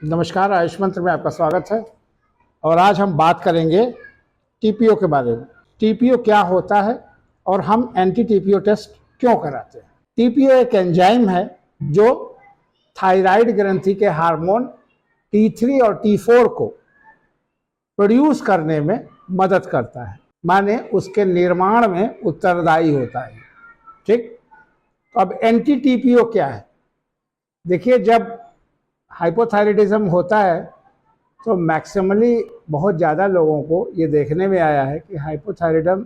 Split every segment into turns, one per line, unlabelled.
नमस्कार, आयुष मंत्र में आपका स्वागत है। और आज हम बात करेंगे टीपीओ के बारे में। टीपीओ क्या होता है और हम एंटी टीपीओ टेस्ट क्यों कराते हैं। टीपीओ एक एंजाइम है जो थायराइड ग्रंथि के हार्मोन T3 और T4 को प्रोड्यूस करने में मदद करता है, माने उसके निर्माण में उत्तरदायी होता है। ठीक, तो अब एंटी टीपीओ क्या है। देखिए, जब हाइपोथायराइडिज्म होता है तो मैक्सिमली बहुत ज़्यादा लोगों को ये देखने में आया है कि हाइपोथायराइडिज्म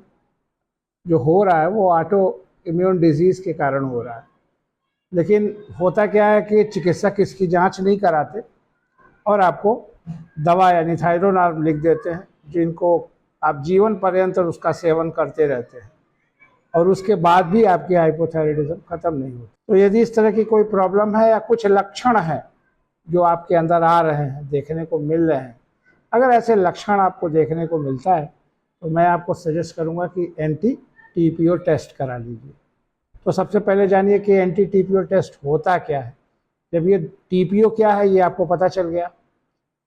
जो हो रहा है वो ऑटो इम्यून डिजीज़ के कारण हो रहा है। लेकिन होता क्या है कि चिकित्सक इसकी जांच नहीं कराते और आपको दवा यानी थायरोनॉर्म लिख देते हैं, जिनको आप जीवन पर्यंत उसका सेवन करते रहते हैं और उसके बाद भी आपकी हाइपोथायराइडिज्म ख़त्म नहीं होती। तो यदि इस तरह की कोई प्रॉब्लम है या कुछ लक्षण है जो आपके अंदर आ रहे हैं, देखने को मिल रहे हैं, अगर ऐसे लक्षण आपको देखने को मिलता है तो मैं आपको सजेस्ट करूंगा कि एंटी टीपीओ टेस्ट करा लीजिए। तो सबसे पहले जानिए कि एंटी टीपीओ टेस्ट होता क्या है। जब ये टीपीओ क्या है ये आपको पता चल गया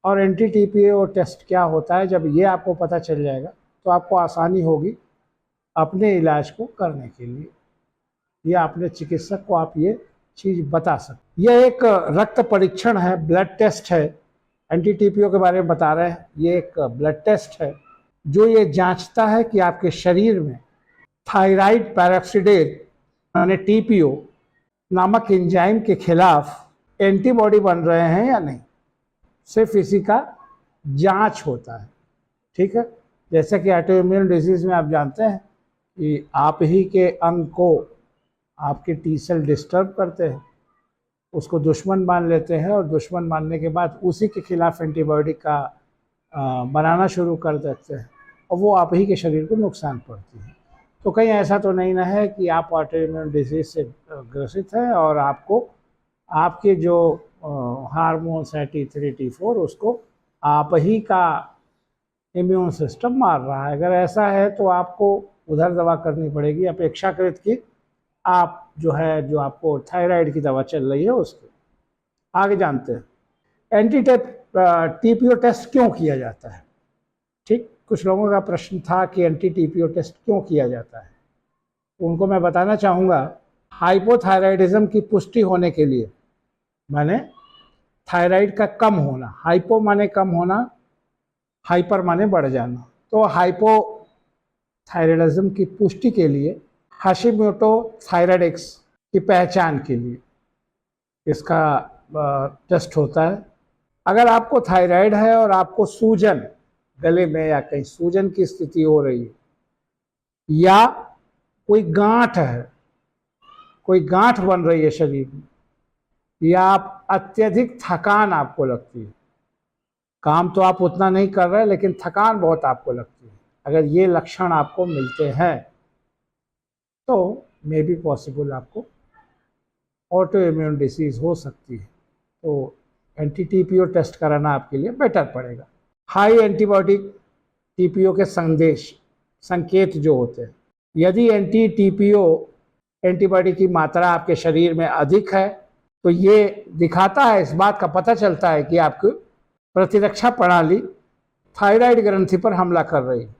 और एंटी टीपीओ टेस्ट क्या होता है, जब ये आपको पता चल जाएगा तो आपको आसानी होगी अपने इलाज को करने के लिए, या अपने चिकित्सक को आप ये चीज़ बता सकते। यह एक रक्त परीक्षण है, ब्लड टेस्ट है। एंटी टीपीओ के बारे में बता रहे हैं, ये एक ब्लड टेस्ट है जो ये जांचता है कि आपके शरीर में थायराइड पेरोक्सिडेज यानी टीपीओ नामक एंजाइम के खिलाफ एंटीबॉडी बन रहे हैं या नहीं। सिर्फ इसी का जांच होता है। ठीक है, जैसे कि ऑटोइम्यून डिजीज़ में आप जानते हैं कि आप ही के अंग को आपके टी सेल डिस्टर्ब करते हैं, उसको दुश्मन मान लेते हैं और दुश्मन मानने के बाद उसी के खिलाफ एंटीबॉडी का बनाना शुरू कर देते हैं और वो आप ही के शरीर को नुकसान पड़ती है। तो कहीं ऐसा तो नहीं ना है कि आप ऑटोइम्यून डिजीज से ग्रसित हैं और आपको आपके जो हार्मोन्स हैं T3 T4 उसको आप ही का इम्यून सिस्टम मार रहा है। अगर ऐसा है तो आपको उधर दवा करनी पड़ेगी, अपेक्षाकृत की आप जो आपको थायराइड की दवा चल रही है उसके आगे जानते हैं। एंटी टीपीओ टेस्ट क्यों किया जाता है। ठीक, कुछ लोगों का प्रश्न था कि एंटी टीपीओ टेस्ट क्यों किया जाता है। उनको मैं बताना चाहूँगा, हाइपोथायराइडिज्म की पुष्टि होने के लिए, माने थायराइड का कम होना, हाइपो माने कम होना, हाइपर माने बढ़ जाना, तो हाइपोथायराइडिज्म की पुष्टि के लिए हाशिमोटो थायराइडिक्स की पहचान के लिए इसका टेस्ट होता है। अगर आपको थायराइड है और आपको सूजन गले में या कहीं सूजन की स्थिति हो रही है, या कोई गांठ है, कोई गांठ बन रही है शरीर में, या आप अत्यधिक थकान आपको लगती है, काम तो आप उतना नहीं कर रहे लेकिन थकान बहुत आपको लगती है, अगर ये लक्षण आपको मिलते हैं तो मे बी पॉसिबल आपको ऑटो इम्यून डिसीज़ हो सकती है। तो एंटी टीपीओ टेस्ट कराना आपके लिए बेटर पड़ेगा। हाई एंटीबॉडी टीपीओ के संकेत जो होते हैं, यदि एंटी टीपीओ एंटीबॉडी की मात्रा आपके शरीर में अधिक है तो ये दिखाता है, इस बात का पता चलता है कि आपकी प्रतिरक्षा प्रणाली थायराइड ग्रंथि पर हमला कर रही है।